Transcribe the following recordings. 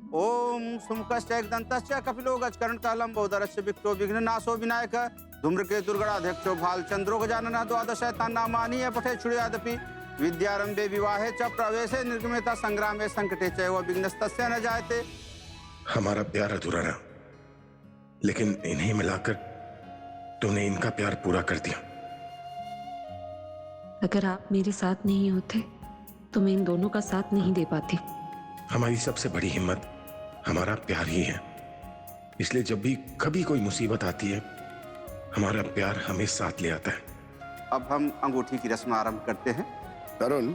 ओम सुमुखश्च एकदन्तश्च कपिलो गजकर्णकालं बोधरस्य Victo विघ्ननाशो Vinayak धूम्रकेतुर्गणाध्यक्षो भालचंद्रो गजाननः द्वादशैतान्नामानि पठे छुड़यादपि विद्यारंभे विवाहे च प्रवेशे निर्गमेता संग्रामे संकटे च विघ्नस्तस्य न जायते। हमारा प्यार अधूरा रहा, लेकिन इन्हें मिलाकर तूने इनका प्यार पूरा कर दिया। अगर आप मेरे साथ नहीं होते तो मैं इन दोनों का साथ नहीं दे पाती। हमारी सबसे बड़ी हिम्मत हमारा प्यार ही है, इसलिए जब भी कभी कोई मुसीबत आती है हमारा प्यार हमें साथ ले आता है। अब हम अंगूठी की रस्म आरंभ करते हैं। तरुण,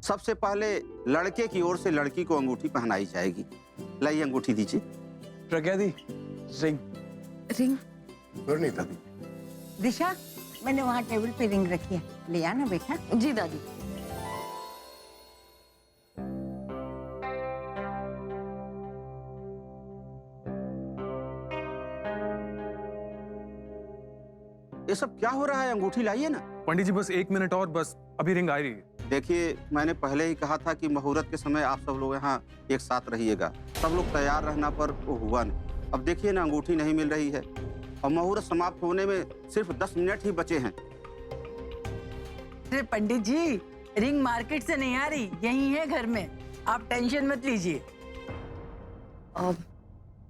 सबसे पहले लड़के की ओर से लड़की को अंगूठी पहनाई जाएगी। लाइए अंगूठी दीजिए। प्रज्ञा दी, रिंग। रिंग? गुरनीता, दिशा, मैंने वहाँ टेबल पे रिंग रखी है, ले आना बेटा। जी दादी। ये सब क्या हो रहा है? अंगूठी लाइए ना। पंडित जी बस 1 मिनट और, बस अभी रिंग आ रही है। देखिए, मैंने पहले ही कहा था कि मुहूर्त के समय आप सब लोग यहाँ एक साथ रहिएगा। सब लोग तैयार रहना, पर वो हुआ नहीं। अब देखिए ना, अंगूठी नहीं मिल रही है और मुहूर्त समाप्त होने में सिर्फ 10 मिनट ही बचे हैं। अरे पंडित जी, रिंग मार्केट से नहीं आ रही, यही है घर में, आप टेंशन मत लीजिए।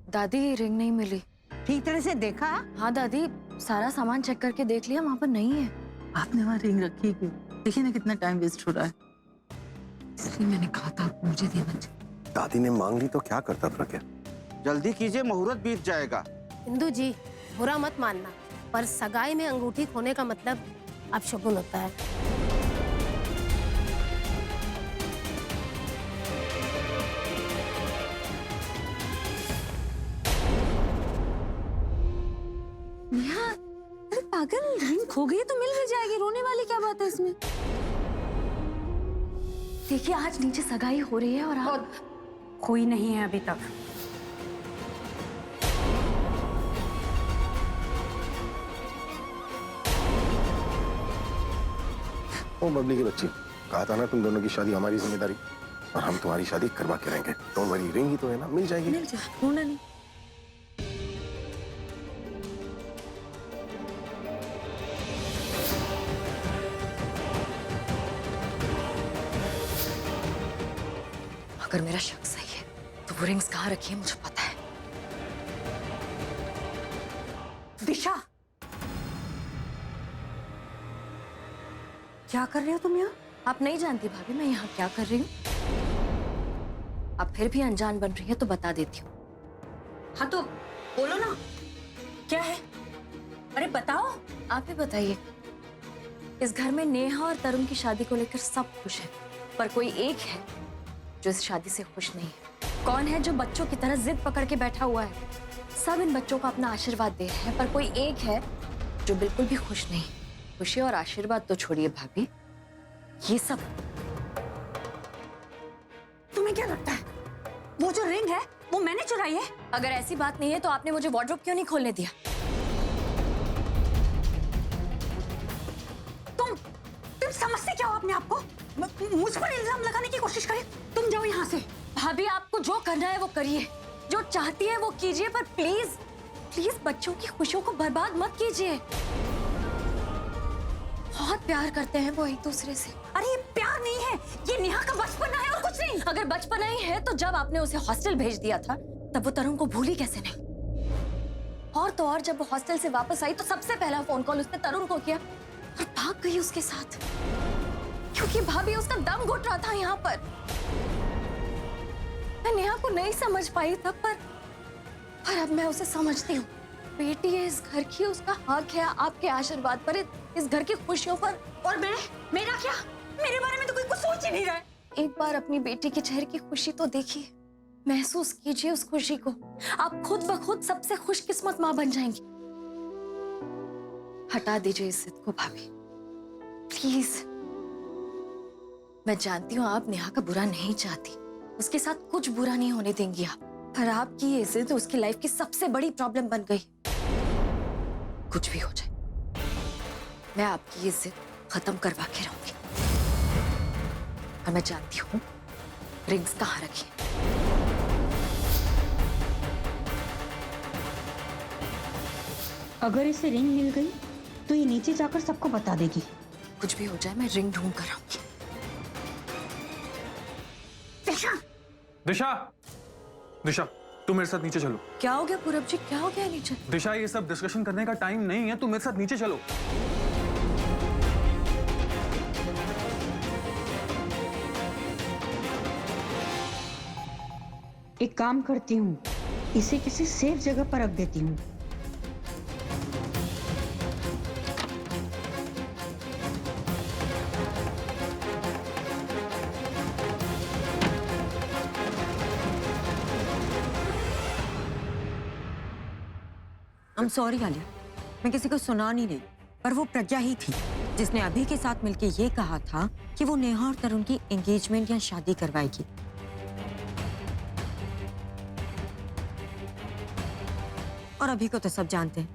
दादी रिंग नहीं मिली। ठीक तरह से देखा? हाँ दादी, सारा सामान चेक करके देख लिया, वहाँ पर नहीं है। आपने वहाँ रिंग रखी क्यों? देखिए ना कितना टाइम वेस्ट हो रहा है। इसलिए मैंने कहा था मुझे देना चाहिए। दादी ने मांग ली तो क्या करता प्रज्ञा? जल्दी कीजिए, मुहूर्त बीत जाएगा। इंदु जी, बुरा मत मानना, पर सगाई में अंगूठी खोने का मतलब अपशगुन होता है। नेहा, अरे पागल, रिंग खो गई तो मिल भी जाएगी, रोने वाली क्या बात है इसमें? देखिए, आज नीचे सगाई हो रही है और आप कोई नहीं है अभी तक। ओ बबली की बच्ची, कहा था ना तुम दोनों की शादी हमारी जिम्मेदारी, और हम तुम्हारी शादी करवा के रहेंगे। तो हमारी रिंग ही तो है ना, मिल जाएगी। मिल जाए, रोना नहीं। अगर मेरा शक सही है तो वो रिंग्स कहाँ रखी है मुझे पता है। दिशा, क्या कर रहे हो तुम यहाँ? आप नहीं जानती भाभी मैं यहाँ क्या कर रही हूँ। आप फिर भी अनजान बन रही है तो बता देती हूँ। हाँ तो बोलो ना, क्या है? अरे बताओ। आप ही बताइए। इस घर में नेहा और तरुण की शादी को लेकर सब खुश है, पर कोई एक है जो इस शादी से खुश नहीं है। कौन है जो बच्चों की तरह जिद पकड़ के बैठा हुआ है? सब इन बच्चों को अपना आशीर्वाद दे रहे हैं, पर कोई एक है जो बिल्कुल भी खुश नहीं। खुशी और आशीर्वाद तो छोड़िए भाभी, ये सब। तुम्हें क्या लगता है वो जो रिंग है वो मैंने चुराई है? अगर ऐसी बात नहीं है तो आपने मुझे वार्डरोब क्यों नहीं खोलने दिया? तुम समझते क्या हो अपने आप को? मुझ पर इल्जाम लगाने की कोशिश करे। तुम जाओ यहाँ से। भाभी, आपको जो करना है वो करिए, जो चाहती है वो कीजिए, पर प्लीज प्लीज बच्चों की खुशियों को बर्बाद मत कीजिए। बहुत प्यार करते हैं वो एक दूसरे से। अरे ये प्यार नहीं है, ये नेहा का बचपना है और कुछ नहीं। अगर बचपना ही है तो जब आपने उसे हॉस्टल भेज दिया था तब वो तरुण को भूली कैसे नहीं? और तो और जब वो हॉस्टल से वापस आई तो सबसे पहला फोन कॉल उसने तरुण को किया और भाग गई उसके साथ, क्योंकि भाभी उसका दम घुट रहा था यहाँ पर। मैं नेहा को नहीं समझ पाई तब, पर अब मैं उसे समझती हूँ। बेटी है इस घर की, उसका हक है आपके आशीर्वाद पर, इस घर की खुशियों पर। और मेरा क्या? मेरे बारे में तो कोई कुछ सोच ही नहीं रहा है। एक बार अपनी बेटी के चेहरे की खुशी तो देखिए, महसूस कीजिए उस खुशी को। आप खुद ब खुद सबसे खुशकिस्मत माँ बन जाएंगी। हटा दीजिए इस जिद को भाभी, प्लीज। मैं जानती हूँ आप नेहा का बुरा नहीं चाहती, उसके साथ कुछ बुरा नहीं होने देंगी आप, पर आपकी ये जिद उसकी लाइफ की सबसे बड़ी प्रॉब्लम बन गई। कुछ भी हो जाए, मैं आपकी ये जिद खत्म करवा के रहूंगी। और मैं जानती हूँ रिंग्स कहाँ रखी है। अगर इसे रिंग मिल गई तो ये नीचे जाकर सबको बता देगी। कुछ भी हो जाए मैं रिंग ढूंढ कर आऊंगी। दिशा, दिशा, दिशा, तुम मेरे साथ नीचे चलो। क्या हो गया पूरब जी, क्या हो गया नीचे? दिशा, ये सब डिस्कशन करने का टाइम नहीं है, तुम मेरे साथ नीचे चलो। एक काम करती हूँ, इसे किसी सेफ जगह पर रख देती हूँ। I'm sorry आलिया, मैं किसी को सुना नहीं रही, पर वो प्रज्ञा ही थी जिसने अभी के साथ मिलके ये कहा था कि वो नेहा और तरुण की एंगेजमेंट या शादी करवाएगी। और अभी को तो सब जानते हैं,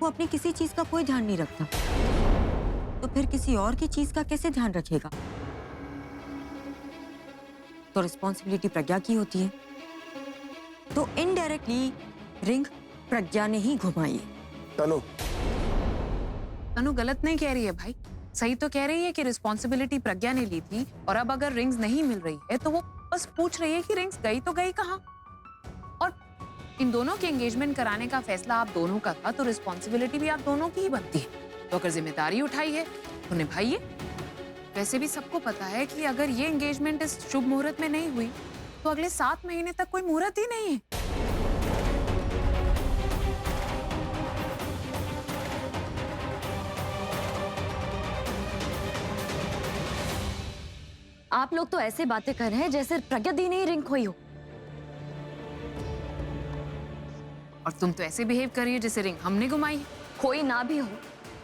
वो अपनी किसी चीज का कोई ध्यान नहीं रखता, तो फिर किसी और की चीज का कैसे ध्यान रखेगा? तो रिस्पॉन्सिबिलिटी प्रज्ञा की होती है, तो इनडायरेक्टली रिंग प्रज्ञा ने ही घुमाई। तनु, तनु गलत नहीं कह रही है भाई, सही तो कह रही है कि रिस्पॉन्सिबिलिटी प्रज्ञा ने ली थी, और अब अगर रिंग्स नहीं मिल रही है तो वो बस पूछ रही है कि रिंग्स गई तो गई कहाँ। और इन दोनों के एंगेजमेंट कराने का फैसला आप दोनों का था, तो रिस्पॉन्सिबिलिटी भी आप दोनों की ही बनती है। तो अगर जिम्मेदारी उठाई है तो निभाइए। वैसे भी सबको पता है कि अगर ये एंगेजमेंट इस शुभ मुहूर्त में नहीं हुई तो अगले 7 महीने तक कोई मुहूर्त ही नहीं है। आप लोग तो ऐसे बातें कर रहे हैं जैसे प्रज्ञा दी ने ही रिंग खोई हो। और तुम तो ऐसे बिहेव कर रही हो जैसे रिंग हमने घुमाई है। खोई ना भी हो,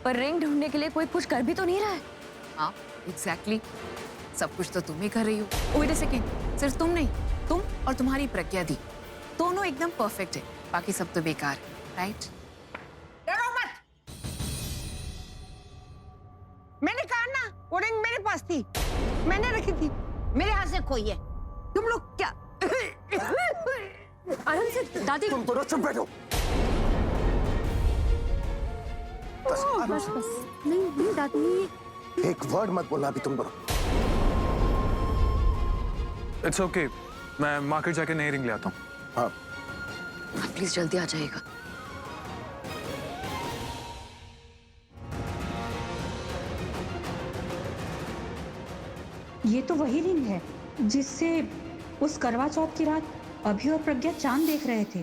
पर रिंग ढूंढने के लिए कोई कुछ कर भी तो नहीं रहा है। हाँ एग्जैक्टली, सब कुछ तो तुम ही कर रही हो। वेट अ सेकेंड, सिर्फ तुम नहीं, तुम और तुम्हारी प्रज्ञा दी दोनों एकदम परफेक्ट है, बाकी सब तो बेकार है, राइट? डरो मत, मैंने कहा ना वो रिंग मेरे पास थी, मैंने रखी थी, मेरे हाथ से खोई है। तुम लोग क्या आराम से दादी। तुम दोनों चुप बैठो। बस बस, नहीं दादी। एक वर्ड मत बोलना अभी तुम दोनों। इट्स ओके, मैं मार्केट जाके नई रिंग ले आता हूँ। हाँ, आप प्लीज जल्दी आ जाइएगा। ये तो वही रिंग है जिससे उस करवा चौथ की रात अभी और प्रज्ञा चांद देख रहे थे।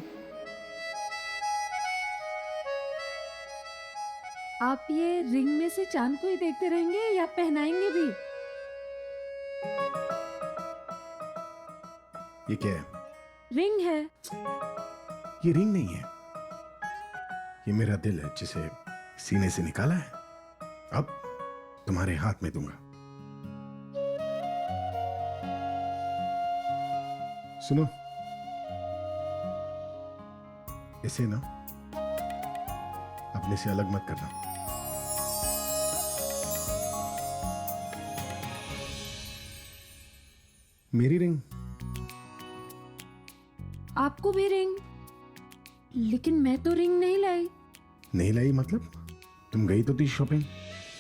आप ये रिंग में से चांद को ही देखते रहेंगे या पहनाएंगे भी? ये क्या है? रिंग है। ये रिंग नहीं है, ये मेरा दिल है जिसे सीने से निकाला है, अब तुम्हारे हाथ में दूंगा। सुनो, इसे ना अपने से अलग मत करना। मेरी रिंग। आपको भी रिंग? लेकिन मैं तो रिंग नहीं लाई। नहीं लाई मतलब? तुम गई तो थी शॉपिंग,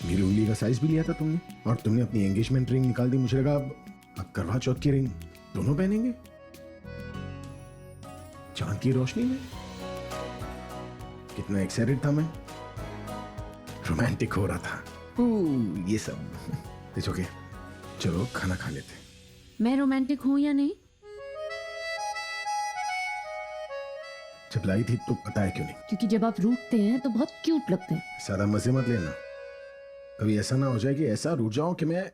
मेरी उंगली का साइज भी लिया था तुमने, और तुमने अपनी एंगेजमेंट रिंग निकाल दी। मुझे लगा अब करवा चौथ की रिंग दोनों पहनेंगे चांद की रोशनी में। कितना एक्साइटेड था मैं, रोमांटिक हो रहा था। ये सब इट्स ओके, चलो खाना खा लेते हैं। मैं रोमांटिक हूं या नहीं? जब लाई थी तो पता है क्यों नहीं? क्योंकि जब आप रूठते हैं तो बहुत क्यूट लगते हैं। ज्यादा मजे मत लेना, कभी ऐसा ना हो जाए कि ऐसा रूठ जाऊं कि मैं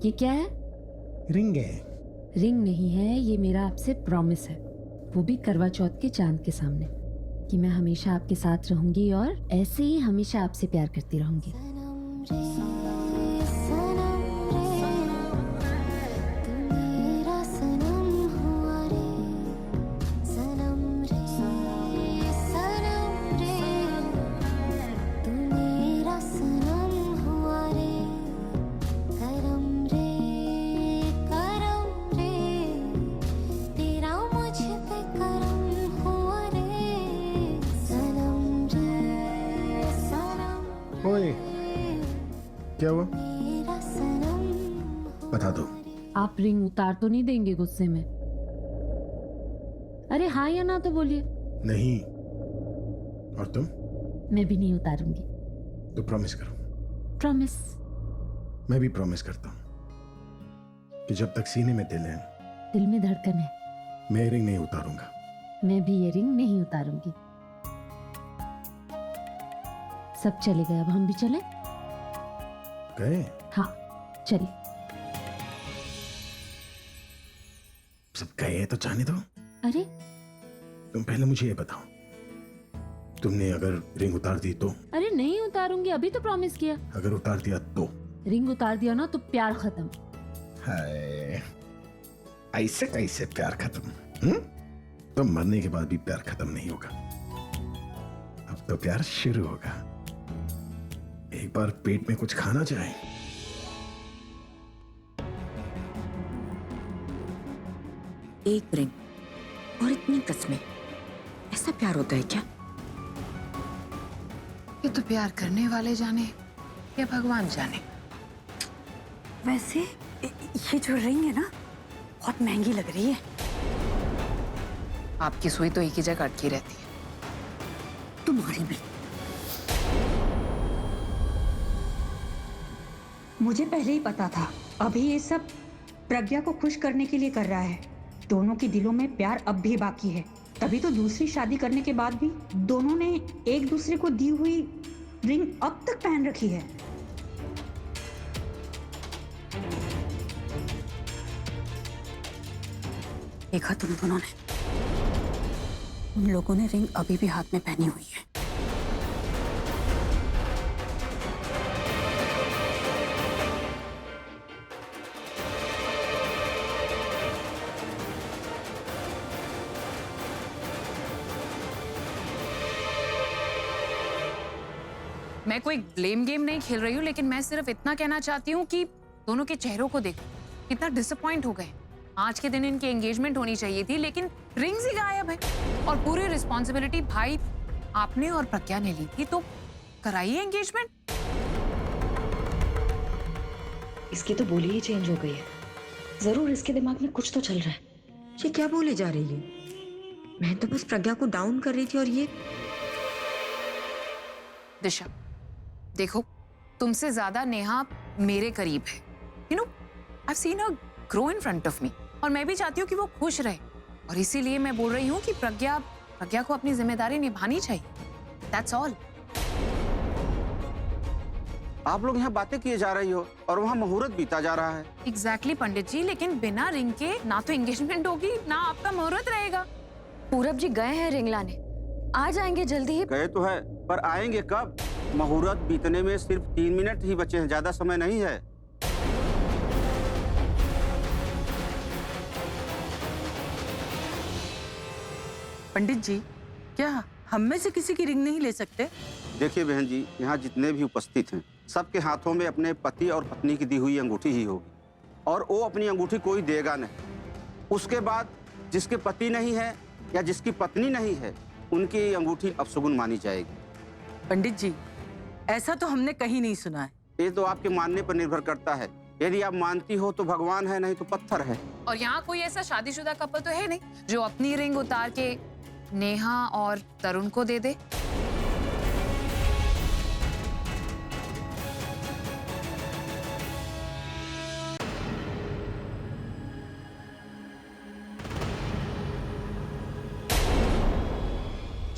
ये क्या है? रिंग है। रिंग नहीं है, ये मेरा आपसे प्रॉमिस है, वो भी करवा चौथ के चांद के सामने, कि मैं हमेशा आपके साथ रहूंगी और ऐसे ही हमेशा आपसे प्यार करती रहूंगी। क्या हुआ? बता दो। आप रिंग उतार तो नहीं देंगे गुस्से में? अरे हाँ या ना तो बोलिए। नहीं। और तुम? मैं भी नहीं उतारूंगी। तो प्रॉमिस करो। प्रॉमिस। मैं भी प्रॉमिस करता हूँ कि जब तक सीने में दिल है, दिल में धड़कन है, मैं रिंग नहीं उतारूंगा। मैं भी ये रिंग नहीं उतारूंगी। सब चले गए, अब हम भी चले? गए? हाँ चलिए। सब गए तो जाने दो। अरे तुम पहले मुझे ये बताओ, तुमने अगर रिंग उतार दी तो? अरे नहीं उतारूंगी, अभी तो प्रॉमिस किया। अगर उतार दिया तो? रिंग उतार दिया ना तो प्यार खत्म। हाय, ऐसे कैसे प्यार खत्म? तो मरने के बाद भी प्यार खत्म नहीं होगा। अब तो प्यार शुरू होगा। एक बार पेट में कुछ खाना चाहे। एक रिंग और इतनी कस्में, ऐसा प्यार होता है क्या? ये तो प्यार करने वाले जाने या भगवान जाने। वैसे ये जो रिंग है ना, बहुत महंगी लग रही है। आपकी सुई तो एक ही जगह अटकी रहती है। तुम्हारी भी। मुझे पहले ही पता था, अभी ये सब प्रज्ञा को खुश करने के लिए कर रहा है। दोनों के दिलों में प्यार अब भी बाकी है, तभी तो दूसरी शादी करने के बाद भी दोनों ने एक दूसरे को दी हुई रिंग अब तक पहन रखी है। देखा तुम दोनों ने? उन लोगों ने रिंग अभी भी हाथ में पहनी हुई है। मैं कोई ब्लेम गेम नहीं खेल रही हूँ, लेकिन मैं सिर्फ इतना कहना चाहती हूँ कि दोनों के चेहरों को देखो, कितना डिसअपॉइंट हो गए। आज के दिन इनकी एंगेजमेंट होनी चाहिए थी, लेकिन रिंग्स ही गायब है। और पूरी रिस्पॉन्सिबिलिटी भाई आपने और प्रज्ञा ने ली थी, तो कराइए एंगेजमेंट। इसकी तो बोली ही चेंज हो गई है। जरूर इसके दिमाग में कुछ तो चल रहा है। ये क्या बोले जा रही है? मैं तो बस प्रज्ञा को डाउन कर रही थी, और ये दिशा देखो, तुमसे ज्यादा नेहा मेरे करीब है। You know, I have seen her grow in front of me, और मैं भी चाहती हूँ कि वो खुश रहे। और इसीलिए मैं बोल रही हूँ कि प्रज्ञा को अपनी जिम्मेदारी निभानी चाहिए। That's all. आप लोग यहाँ बातें किए जा रही हो और वहाँ मुहूर्त बीता जा रहा है। एग्जैक्टली पंडित जी, लेकिन बिना रिंग के ना तो एंगेजमेंट होगी ना आपका मुहूर्त रहेगा। पूरब जी गए हैं रिंग लाने, आ जाएंगे जल्दी ही। गए तो है, पर आएंगे कब? मुहूर्त बीतने में सिर्फ 3 मिनट ही बचे हैं, ज्यादा समय नहीं है। पंडित जी, क्या हम में से किसी की रिंग नहीं ले सकते? देखिए बहन जी, यहाँ जितने भी उपस्थित हैं, सबके हाथों में अपने पति और पत्नी की दी हुई अंगूठी ही होगी, और वो अपनी अंगूठी कोई देगा नहीं। उसके बाद जिसके पति नहीं है या जिसकी पत्नी नहीं है, उनकी अंगूठी अपशगुन मानी जाएगी। पंडित जी, ऐसा तो हमने कहीं नहीं सुना है। ये तो आपके मानने पर निर्भर करता है। यदि आप मानती हो तो भगवान है, नहीं तो पत्थर है। और यहाँ कोई ऐसा शादीशुदा कपल तो है नहीं जो अपनी रिंग उतार के नेहा और तरुण को दे दे।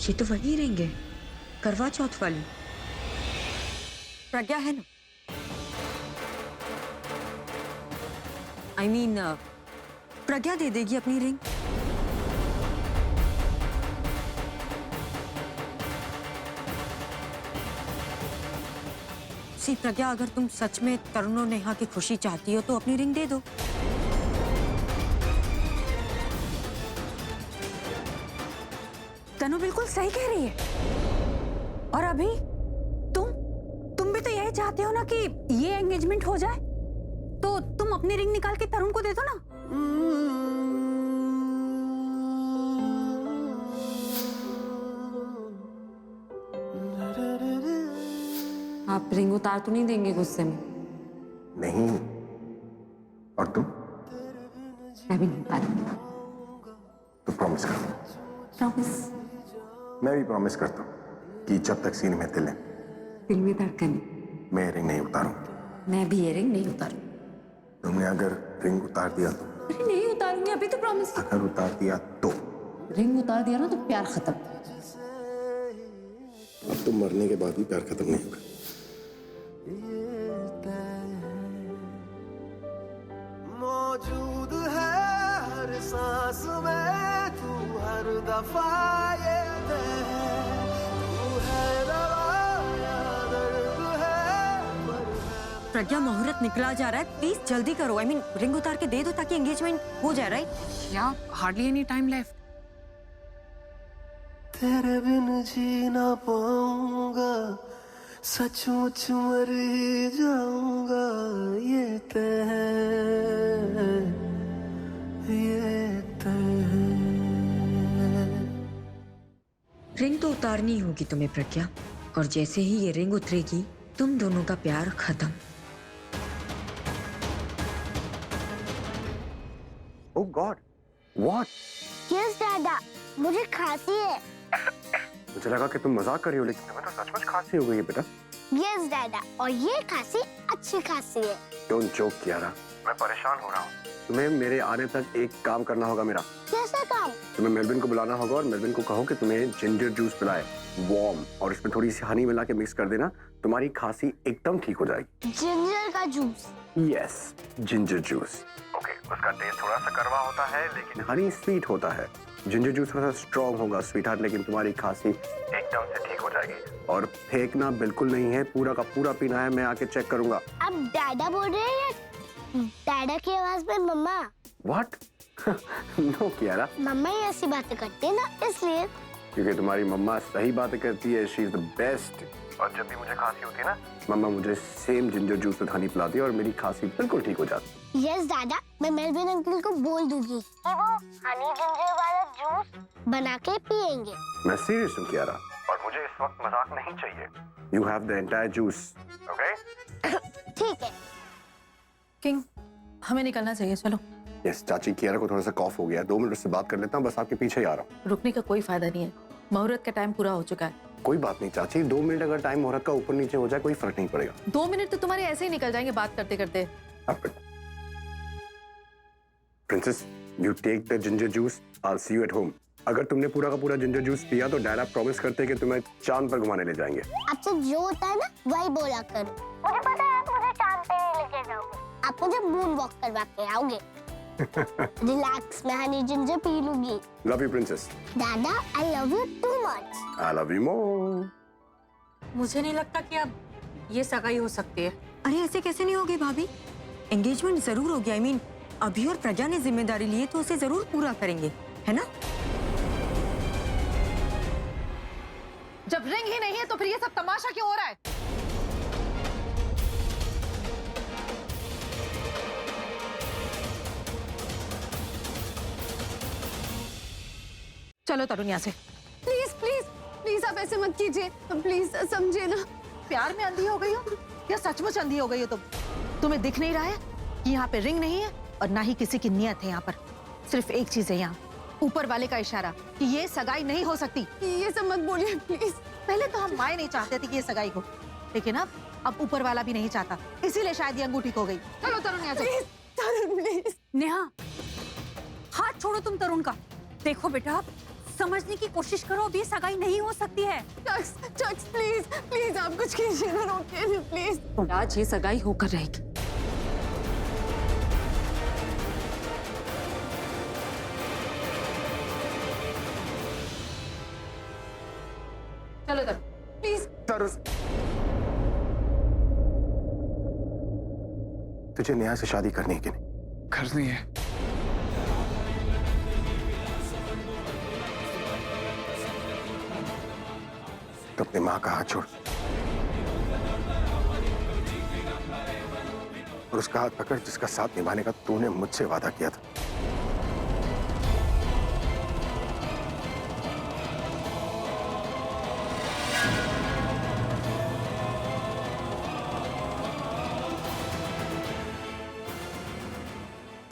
ये तो वही रिंग है, करवा चौथ वाली। प्रज्ञा है ना? I mean, प्रज्ञा दे देगी अपनी रिंग। सी प्रज्ञा, अगर तुम सच में तरुण और नेहा की खुशी चाहती हो तो अपनी रिंग दे दो। तनु बिल्कुल सही कह रही है। और अभी तुम भी तो यही चाहते हो ना कि ये एंगेजमेंट हो जाए, तो तुम अपनी रिंग निकाल के तरुण को दे दो ना। आप रिंग उतार तो नहीं देंगे गुस्से में? नहीं। और तुम? मैं भी नहीं पारूंगी। तो प्रॉमिस करो। प्रॉमिस। मैं भी प्रॉमिस करता हूँ कि जब तक सीने में दिल है दिल में धड़कन। मैं रिंग नहीं उतारूं। मैं भी ये रिंग नहीं उतारूंगी। तुमने अगर रिंग उतार दिया तो? अरे नहीं उतारूंगी, अभी तो प्रॉमिस। अगर उतार दिया तो? रिंग उतार दिया ना तो प्यार खत्म। अब तुम मरने के बाद भी प्यार खत्म नहीं होगा। मौजूद है हर सांस में तू, हर दफा ये तू है दवा या दर्द है। प्रज्ञा, मुहूर्त निकला जा रहा है, प्लीज जल्दी करो। आई मीन रिंग उतार के दे दो ताकि एंगेजमेंट हो जाए, राइट? या हार्डली एनी टाइम लेफ्ट। तेरे बिन जी ना पाऊंगा, सचमुच मर ही जाऊंगा। ये तय है, ये तय है। रिंग तो उतारनी होगी तुम्हें प्रज्ञा, और जैसे ही ये रिंग उतरेगी तुम दोनों का प्यार खत्म। ओह गॉड, व्हाट? यस दादा, मुझे खांसी है। मुझे लगा कि तुम मजाक कर रही हो, लेकिन तुम्हें तो सचमुच खांसी हो गई है बेटा। यस दादा, और ये खांसी अच्छी खांसी है। डोंट जोक कियारा, मैं परेशान हो रहा हूँ। तुम्हें मेरे आने तक एक काम करना होगा मेरा। कैसा काम? तुम्हें मेलविन को बुलाना होगा और मेलविन को कहो कि तुम्हें जिंजर जूस पिलाए, वार्म, और इसमें थोड़ी सी हनी मिला के मिक्स कर देना। तुम्हारी खांसी एकदम ठीक हो जाएगी। जिंजर का juice? Yes, ginger juice. Okay, उसका टेस्ट थोड़ा सा कड़वा होता है, लेकिन हनी स्वीट होता है। जिंजर जूस थोड़ा सा स्ट्रॉन्ग होगा, स्वीट हार्ट, लेकिन तुम्हारी खांसी एकदम से ठीक हो जाएगी। और फेंकना बिल्कुल नहीं है, पूरा का पूरा पीना है। मैं आके चेक करूंगा। अब दादा बोल रहे हैं या दादा की आवाज में मम्मा? व्हाट? नो कियारा, मम्मा ही ऐसी बातें करती है ना, इसलिए। क्योंकि तुम्हारी मम्मा सही बातें करती है। She is the best. और जब भी मुझे खांसी होती है ना, मम्मा मुझे सेम जिंजर जूस में हनी पिलाती है और मेरी खांसी बिल्कुल ठीक हो जाती है। यस दादा, मैं मेलविन अंकल को बोल दूंगी कि वो हनी जिंजर वाला जूस बना के पियेंगे। मैं सीरियस हूँ कियारा, और मुझे इस वक्त मजाक नहीं चाहिए। You have the entire juice, okay? ठीक है। किंग, हमें निकलना चाहिए, चलो। यस चाची, कियारा को थोड़ा सा कॉफ हो गया, 2 मिनट से बात कर लेता हूँ, बस आपके पीछे ही आ रहा हूँ। रुकने का कोई फायदा नहीं है, मुहूर्त का टाइम पूरा हो चुका है। कोई बात नहीं चाची, 2 मिनट अगर टाइम मुहूर्त का ऊपर नीचे हो जाए कोई फर्क नहीं पड़ेगा। 2 मिनट तो तुम्हारे ऐसे ही निकल जाएंगे बात करते करते। Princess, you take the ginger juice, I will see you at home. अगर तुमने पूरा का पूरा जिंजर जूस पिया तो डैडा प्रॉमिस करते हैं कि तुम्हें चांद पर घुमाने ले जाएंगे। आपसे जो होता है ना वही बोला करो। मुझे पता है आप मुझे चांद पे नहीं लेके जाओगे, आप मुझे मून वॉक करवा के आओगे। रिलैक्स, मैं हनी जिंजर पी लूंगी। Love you princess. दादा, I love you too much. I love you more. मुझे नहीं लगता कि अब ये सगाई हो सकती है। अरे ऐसे कैसे नहीं होगी भाभी? एंगेजमेंट जरूर होगी। आई मीन अभी और प्रज्ञा ने जिम्मेदारी ली है तो उसे जरूर पूरा करेंगे, है ना? जब रिंग ही नहीं है तो फिर ये सब तमाशा क्यों हो रहा है? चलो तरुण यहाँ से। प्लीज प्लीज प्लीज आप ऐसे मत कीजिए, प्लीज समझे ना। प्यार में अंधी हो गई हो या सचमुच अंधी हो गई हो तुम? तुम्हें दिख नहीं रहा है कि यहाँ पे रिंग नहीं है और ना ही किसी की नियत है। यहाँ पर सिर्फ एक चीज है, यहाँ ऊपर वाले का इशारा कि ये सगाई नहीं हो सकती। ये सब मत बोलिए प्लीज। पहले तो हम माए नहीं चाहते थे कि ये सगाई हो, लेकिन अब ऊपर वाला भी नहीं चाहता, इसीलिए शायद ये अंगूठी खो गई। चलो तरुण यहाँ से। तरुण प्लीज। नेहा, हाथ छोड़ो तुम तरुण का। देखो बेटा, समझने की कोशिश करो, अब ये सगाई नहीं हो सकती है। चक्स प्लीज प्लीज आप कुछ कीजिए ना, रोकिए प्लीज। आज ये सगाई होकर रहेगी। चलो तरुण प्लीज। तुझे नेहा से शादी करनी है कि नहीं? करनी है। तो अपनी माँ का हाथ छोड़ और उसका हाथ पकड़ जिसका साथ निभाने का तूने मुझसे वादा किया था।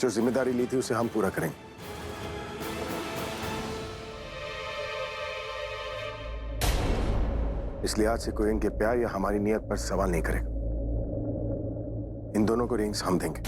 जो जिम्मेदारी ली थी उसे हम पूरा करेंगे। इसलिए आज से कोई इनके प्यार या हमारी नियत पर सवाल नहीं करेगा। इन दोनों को रिंग्स हम देंगे।